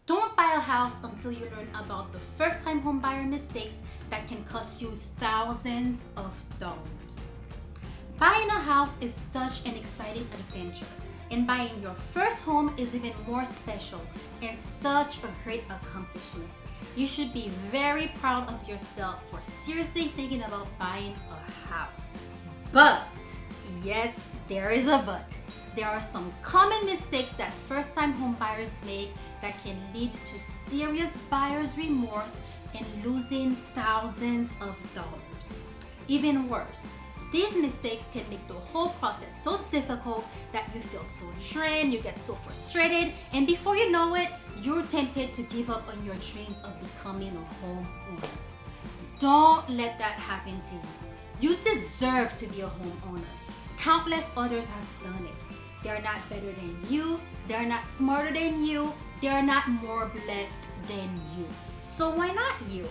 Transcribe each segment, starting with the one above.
Don't buy a house until you learn about the first-time homebuyer mistakes that can cost you thousands of dollars. Buying a house is such an exciting adventure, and buying your first home is even more special and such a great accomplishment. You should be very proud of yourself for seriously thinking about buying a house. But, yes, there is a but. There are some common mistakes that first-time homebuyers make that can lead to serious buyer's remorse and losing thousands of dollars. Even worse, these mistakes can make the whole process so difficult that you feel so drained, you get so frustrated, and before you know it, you're tempted to give up on your dreams of becoming a homeowner. Don't let that happen to you. You deserve to be a homeowner. Countless others have done it. They're not better than you, they're not smarter than you, they're not more blessed than you. So why not you?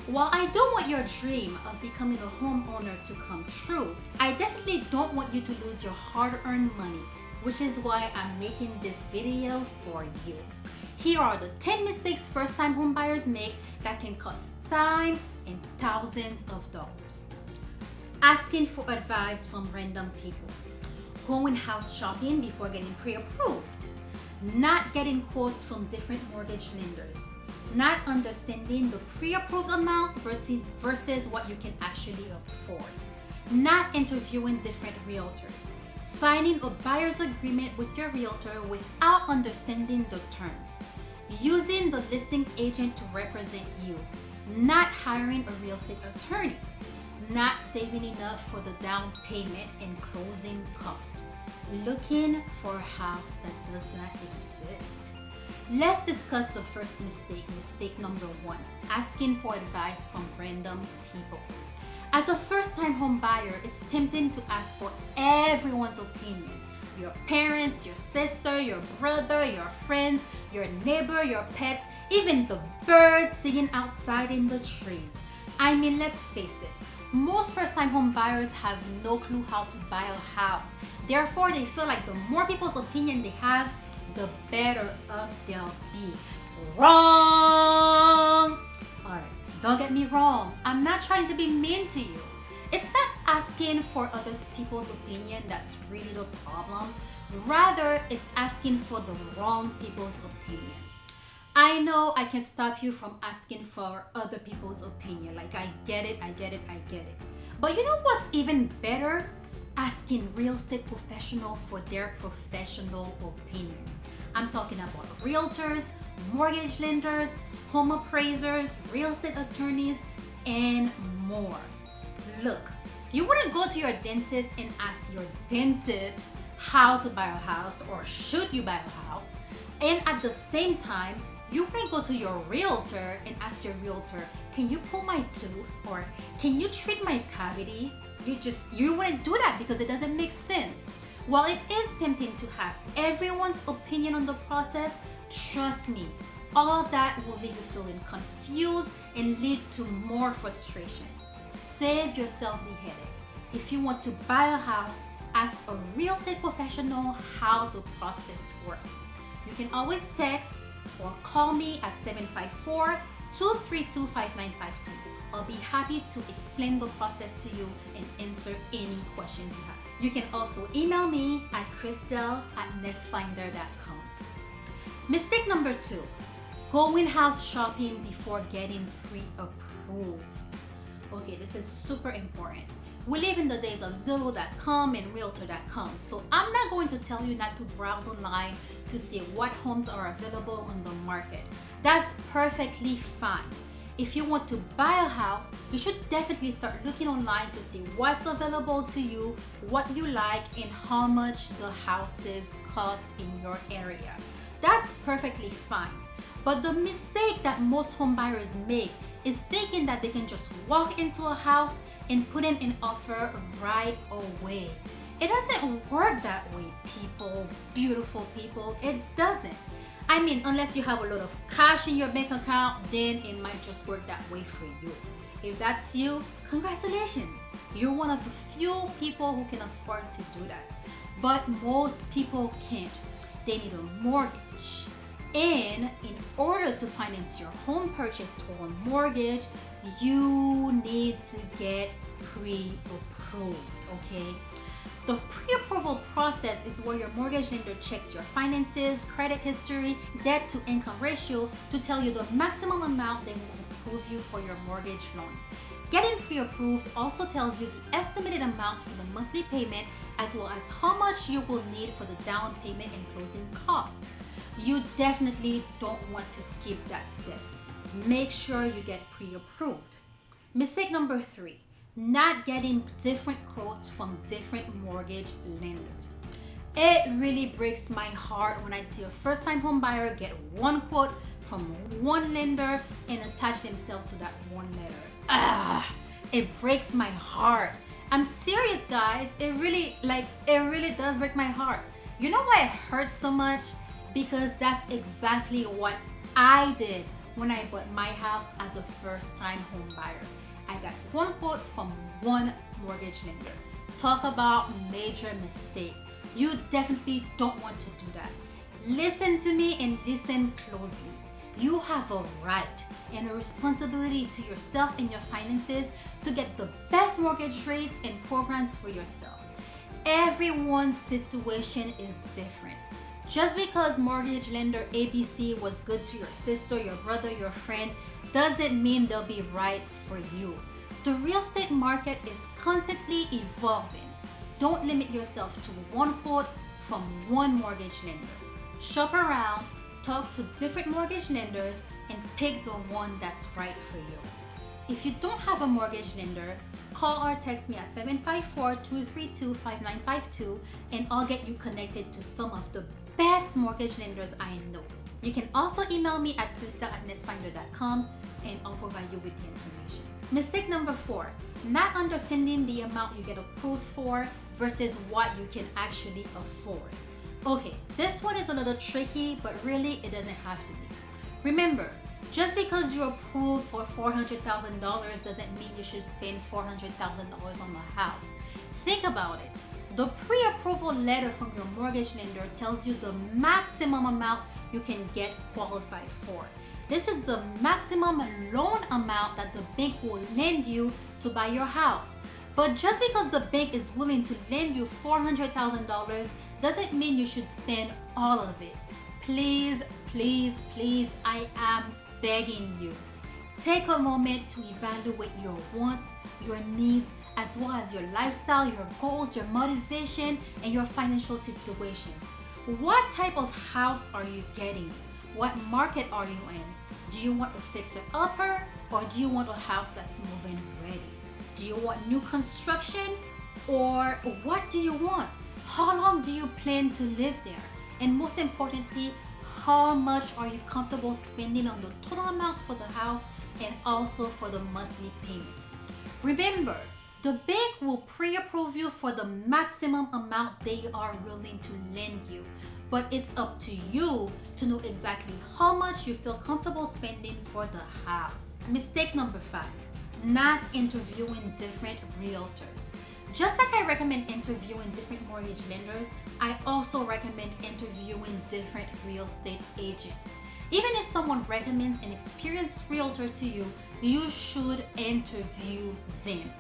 While I do want your dream of becoming a homeowner to come true, I definitely don't want you to lose your hard-earned money, which is why I'm making this video for you. Here are the 10 mistakes first-time homebuyers make that can cost time and thousands of dollars. Asking for advice from random people. Going house shopping before getting pre-approved. Not getting quotes from different mortgage lenders. Not understanding the pre-approved amount versus what you can actually afford. Not interviewing different realtors. Signing a buyer's agreement with your realtor without understanding the terms. Using the listing agent to represent you. Not hiring a real estate attorney. Not saving enough for the down payment and closing cost. Looking for a house that does not exist. Let's discuss the first mistake, mistake number 1, asking for advice from random people. As a first-time home buyer, it's tempting to ask for everyone's opinion. Your parents, your sister, your brother, your friends, your neighbor, your pets, even the birds singing outside in the trees. I mean, let's face it, most first-time home buyers have no clue how to buy a house. Therefore, they feel like the more people's opinion they have, the better off they'll be. Wrong! Alright, don't get me wrong. I'm not trying to be mean to you. It's not asking for other people's opinion that's really the problem. Rather, it's asking for the wrong people's opinion. I know I can stop you from asking for other people's opinion. Like, I get it. But you know what's even better? Asking real estate professional for their professional opinions. I'm talking about realtors, mortgage lenders, home appraisers, real estate attorneys, and more. Look, you wouldn't go to your dentist and ask your dentist how to buy a house or should you buy a house, and at the same time, you wouldn't go to your realtor and ask your realtor, can you pull my tooth or can you treat my cavity? You wouldn't do that because it doesn't make sense. While it is tempting to have everyone's opinion on the process, trust me, all of that will leave you feeling confused and lead to more frustration. Save yourself the headache. If you want to buy a house, ask a real estate professional how the process works. You can always text or call me at 754-232-5952. I'll be happy to explain the process to you and answer any questions you have. You can also email me at crystal@nestfindr.com. Mistake number 2, going house shopping before getting pre-approved. Okay, this is super important. We live in the days of Zillow.com and Realtor.com, so I'm not going to tell you not to browse online to see what homes are available on the market. That's perfectly fine. If you want to buy a house, you should definitely start looking online to see what's available to you, what you like, and how much the houses cost in your area. That's perfectly fine. But the mistake that most home buyers make is thinking that they can just walk into a house and put in an offer right away. It doesn't work that way, people, beautiful people. It doesn't. I mean, unless you have a lot of cash in your bank account, then it might just work that way for you. If that's you, congratulations. You're one of the few people who can afford to do that. But most people can't. They need a mortgage, And in order to finance your home purchase or mortgage, you need to get pre-approved, okay? The pre-approval process is where your mortgage lender checks your finances, credit history, debt to income ratio to tell you the maximum amount they will approve you for your mortgage loan. Getting pre-approved also tells you the estimated amount for the monthly payment as well as how much you will need for the down payment and closing costs. You definitely don't want to skip that step. Make sure you get pre-approved. Mistake number 3, not getting different quotes from different mortgage lenders. It really breaks my heart when I see a first-time home buyer get one quote from one lender and attach themselves to that one letter. It breaks my heart. I'm serious, guys. It really does break my heart. You know why it hurts so much? Because that's exactly what I did when I bought my house as a first-time home buyer. I got one quote from one mortgage lender. Talk about major mistake. You definitely don't want to do that. Listen to me and listen closely. You have a right and a responsibility to yourself and your finances to get the best mortgage rates and programs for yourself. Everyone's situation is different. Just because mortgage lender ABC was good to your sister, your brother, your friend, doesn't mean they'll be right for you. The real estate market is constantly evolving. Don't limit yourself to one quote from one mortgage lender. Shop around, talk to different mortgage lenders, and pick the one that's right for you. If you don't have a mortgage lender, call or text me at 754-232-5952 and I'll get you connected to some of the best mortgage lenders I know. You can also email me at krista@nestfindr.com and I'll provide you with the information. Mistake number 4, not understanding the amount you get approved for versus what you can actually afford. Okay, this one is a little tricky, but really it doesn't have to be. Remember, just because you're approved for $400,000 doesn't mean you should spend $400,000 on the house. Think about it. The pre-approval letter from your mortgage lender tells you the maximum amount you can get qualified for. This is the maximum loan amount that the bank will lend you to buy your house. But just because the bank is willing to lend you $400,000 doesn't mean you should spend all of it. Please, please, please, I am begging you. Take a moment to evaluate your wants, your needs, as well as your lifestyle, your goals, your motivation, and your financial situation. What type of house are you getting? What market are you in? Do you want a fixer-upper or do you want a house that's move-in ready? Do you want new construction or what do you want? How long do you plan to live there? And most importantly, how much are you comfortable spending on the total amount for the house and also for the monthly payments? Remember, the bank will pre-approve you for the maximum amount they are willing to lend you, but it's up to you to know exactly how much you feel comfortable spending for the house. Mistake number 5, not interviewing different realtors. Just like I recommend interviewing different mortgage lenders, I also recommend interviewing different real estate agents. Even if someone recommends an experienced realtor to you, you should interview them.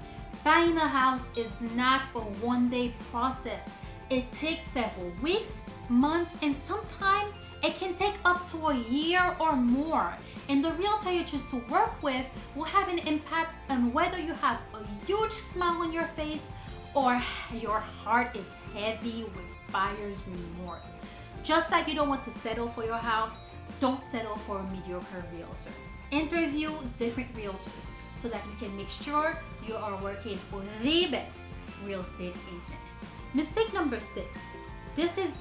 Buying a house is not a one-day process. It takes several weeks, months, and sometimes it can take up to a year or more. And the realtor you choose to work with will have an impact on whether you have a huge smile on your face or your heart is heavy with buyer's remorse. Just like you don't want to settle for your house, don't settle for a mediocre realtor. Interview different realtors so that you can make sure you are working with the best real estate agent. Mistake number 6, this is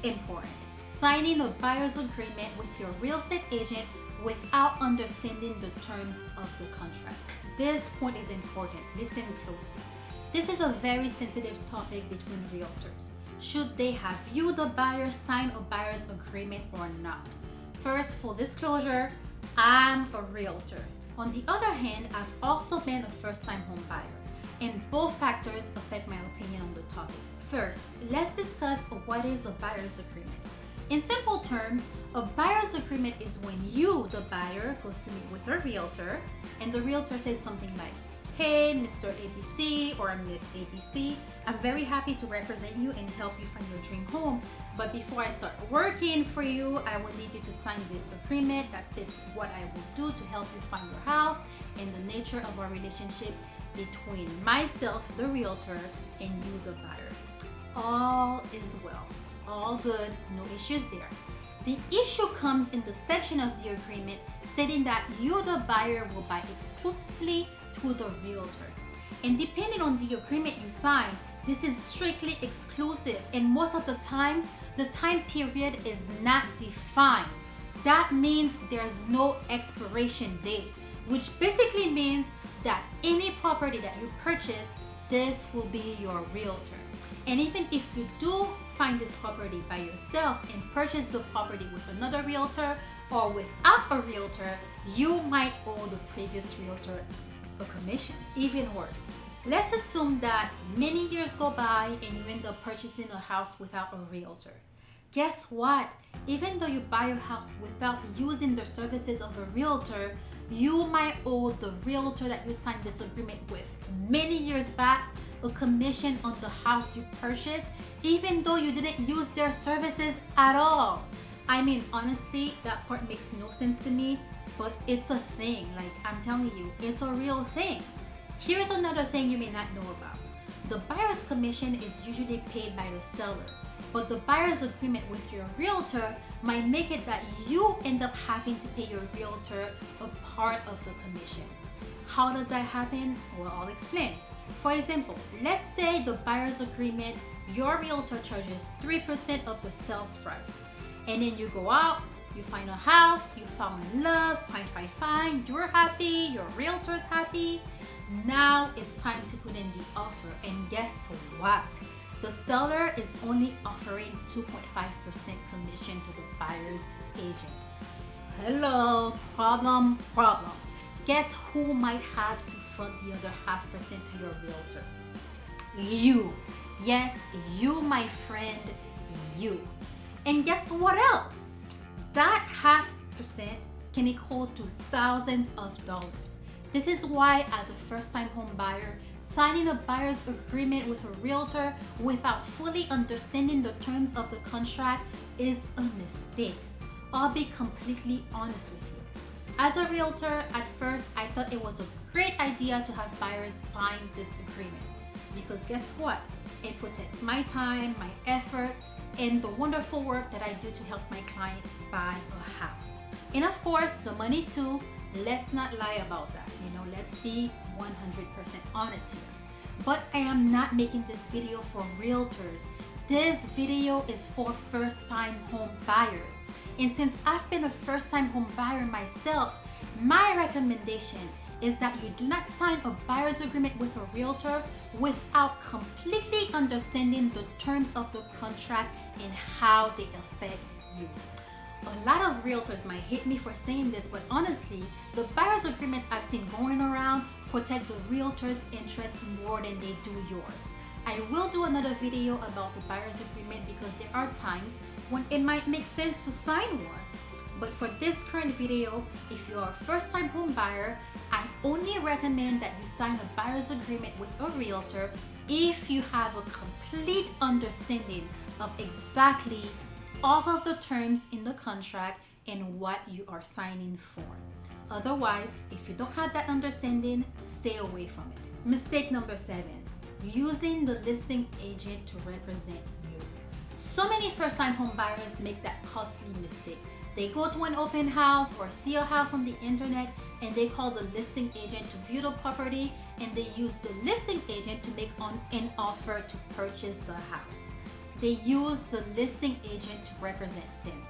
important. Signing a buyer's agreement with your real estate agent without understanding the terms of the contract. This point is important. Listen closely. This is a very sensitive topic between realtors. Should they have you, the buyer, sign a buyer's agreement or not? First, full disclosure, I'm a realtor. On the other hand, I've also been a first-time home buyer, and both factors affect my opinion on the topic. First, let's discuss what is a buyer's agreement. In simple terms, a buyer's agreement is when you, the buyer, goes to meet with a realtor and the realtor says something like, "Hey, Mr. ABC or Miss ABC, I'm very happy to represent you and help you find your dream home. But before I start working for you, I will need you to sign this agreement that says what I will do to help you find your house and the nature of our relationship between myself, the realtor, and you, the buyer." All is well. All good, no issues there. The issue comes in the section of the agreement stating that you, the buyer, will buy exclusively through the realtor. And depending on the agreement you sign, this is strictly exclusive, and most of the times, the time period is not defined. That means there's no expiration date, which basically means that any property that you purchase, this will be your realtor. And even if you do find this property by yourself and purchase the property with another realtor or without a realtor, you might owe the previous realtor a commission. Even worse, let's assume that many years go by and you end up purchasing a house without a realtor. Guess what? Even though you buy a house without using the services of a realtor, you might owe the realtor that you signed this agreement with many years back a commission on the house you purchased, even though you didn't use their services at all. I mean, honestly, that part makes no sense to me, but it's a thing. Like, I'm telling you, it's a real thing. Here's another thing you may not know about. The buyer's commission is usually paid by the seller, but the buyer's agreement with your realtor might make it that you end up having to pay your realtor a part of the commission. How does that happen? Well, I'll explain. For example, let's say the buyer's agreement, your realtor charges 3% of the sales price. And then you go out, you find a house, you fall in love, fine, you're happy, your realtor's happy. Now it's time to put in the offer. And guess what? The seller is only offering 2.5% commission to the buyer's agent. Hello, problem. Guess who might have to front the other 0.5% to your realtor? You. Yes, you, my friend, you. And guess what else? That 0.5% can equal to thousands of dollars. This is why, as a first-time home buyer, signing a buyer's agreement with a realtor without fully understanding the terms of the contract is a mistake. I'll be completely honest with you. As a realtor, at first, I thought it was a great idea to have buyers sign this agreement. Because guess what? It protects my time, my effort, and the wonderful work that I do to help my clients buy a house. And of course, the money too. Let's not lie about that. Let's be 100% honest here. But I am not making this video for realtors. This video is for first-time home buyers. And since I've been a first-time home buyer myself, my recommendation is that you do not sign a buyer's agreement with a realtor without completely understanding the terms of the contract and how they affect you. A lot of realtors might hate me for saying this, but honestly, the buyer's agreements I've seen going around protect the realtor's interests more than they do yours. I will do another video about the buyer's agreement because there are times when it might make sense to sign one. But for this current video, if you are a first-time home buyer, I only recommend that you sign a buyer's agreement with a realtor if you have a complete understanding of exactly all of the terms in the contract and what you are signing for. Otherwise, if you don't have that understanding, stay away from it. Mistake number 7, using the listing agent to represent you. So many first-time home buyers make that costly mistake. They go to an open house or see a house on the internet and they call the listing agent to view the property, and they use the listing agent to make an offer to purchase the house. They use the listing agent to represent them.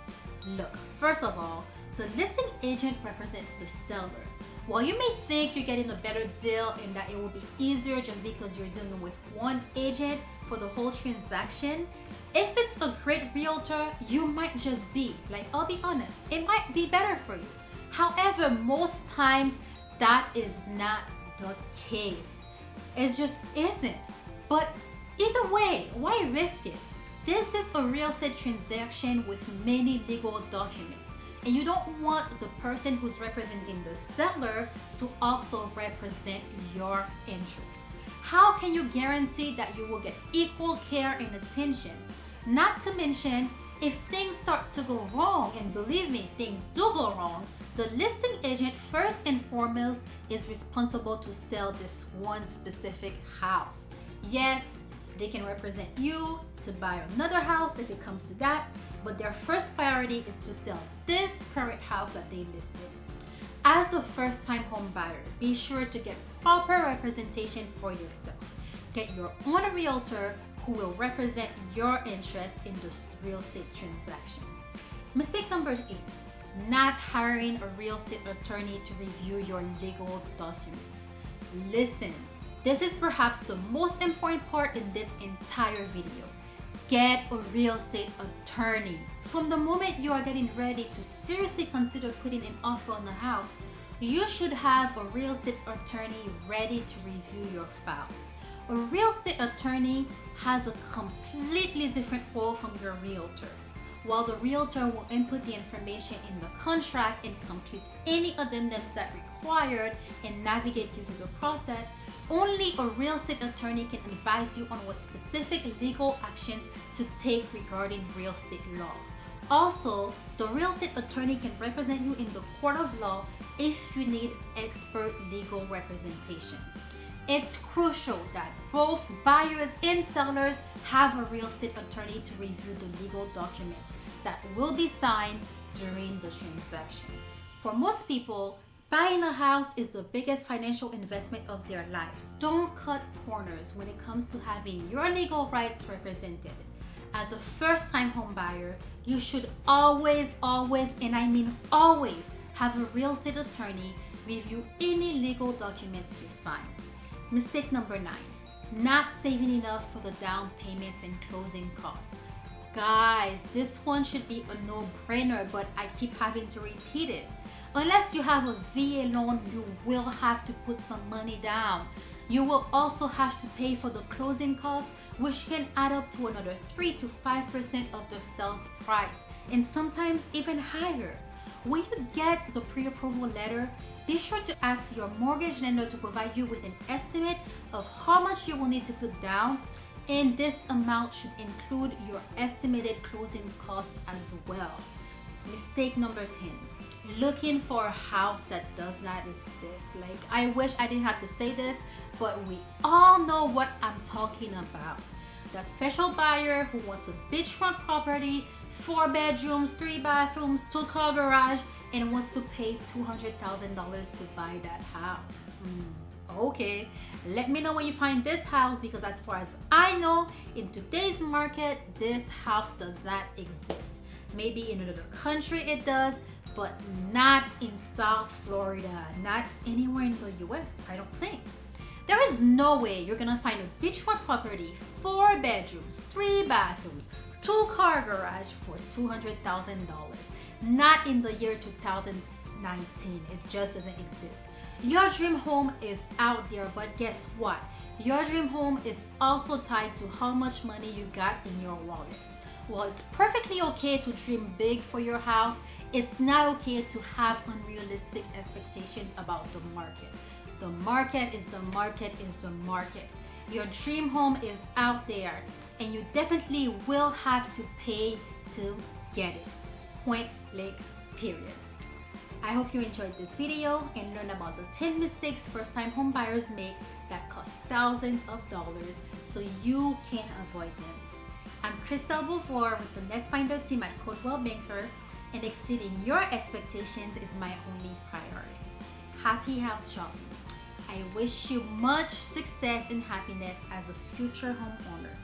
Look, first of all, the listing agent represents the seller. While you may think you're getting a better deal and that it will be easier just because you're dealing with one agent for the whole transaction, if it's a great realtor, you might just be, I'll be honest, it might be better for you. However, most times that is not the case. It just isn't. But either way, why risk it? This is a real estate transaction with many legal documents, and you don't want the person who's representing the seller to also represent your interest. How can you guarantee that you will get equal care and attention? Not to mention, if things start to go wrong, and believe me, things do go wrong, the listing agent first and foremost is responsible to sell this one specific house. Yes, they can represent you to buy another house if it comes to that, but their first priority is to sell this current house that they listed. As a first-time home buyer, be sure to get proper representation for yourself. Get your own realtor who will represent your interests in this real estate transaction. Mistake number 8, not hiring a real estate attorney to review your legal documents. Listen, this is perhaps the most important part in this entire video. Get a real estate attorney. From the moment you are getting ready to seriously consider putting an offer on a house, you should have a real estate attorney ready to review your file. A real estate attorney has a completely different role from your realtor. While the realtor will input the information in the contract and complete any addendums that required and navigate you through the process, only a real estate attorney can advise you on what specific legal actions to take regarding real estate law. Also, the real estate attorney can represent you in the court of law if you need expert legal representation. It's crucial that both buyers and sellers have a real estate attorney to review the legal documents that will be signed during the transaction. For most people, buying a house is the biggest financial investment of their lives. Don't cut corners when it comes to having your legal rights represented. As a first-time home buyer, you should always, and I mean always, have a real estate attorney review any legal documents you sign. Mistake number 9, not saving enough for the down payments and closing costs. Guys, this one should be a no-brainer, but I keep having to repeat it. Unless you have a VA loan, you will have to put some money down. You will also have to pay for the closing costs, which can add up to another 3 to 5% of the sales price, and sometimes even higher. When you get the pre-approval letter, be sure to ask your mortgage lender to provide you with an estimate of how much you will need to put down, and this amount should include your estimated closing cost as well. Mistake number 10, looking for a house that does not exist. Like, I wish I didn't have to say this, but we all know what I'm talking about. That special buyer who wants a beachfront property, 4 bedrooms, 3 bathrooms, 2-car garage, and wants to pay $200,000 to buy that house. Okay, let me know when you find this house, because as far as I know, in today's market, this house does not exist. Maybe in another country it does, but not in South Florida, not anywhere in the US, I don't think. There is no way you're gonna find a beachfront property, 4 bedrooms, 3 bathrooms, 2-car garage for $200,000. Not in the year 2019. It just doesn't exist. Your dream home is out there, but guess what? Your dream home is also tied to how much money you got in your wallet. While it's perfectly okay to dream big for your house, it's not okay to have unrealistic expectations about the market. The market is the market is the market. Your dream home is out there, and you definitely will have to pay to get it. Point blank, period. I hope you enjoyed this video and learned about the 10 mistakes first-time home buyers make that cost thousands of dollars, so you can avoid them. I'm Crystal Beauvoir with the Nest Findr team at Coldwell Banker, and exceeding your expectations is my only priority. Happy house shopping. I wish you much success and happiness as a future homeowner.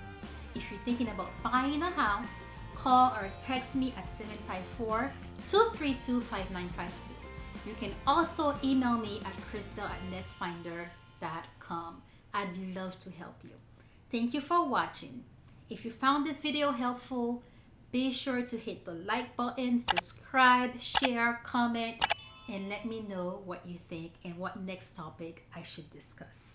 If you're thinking about buying a house, call or text me at 754-232-5952. You can also email me at crystal@nestfindr.com. I'd love to help you. Thank you for watching. If you found this video helpful, be sure to hit the like button, subscribe, share, comment, and let me know what you think and what next topic I should discuss.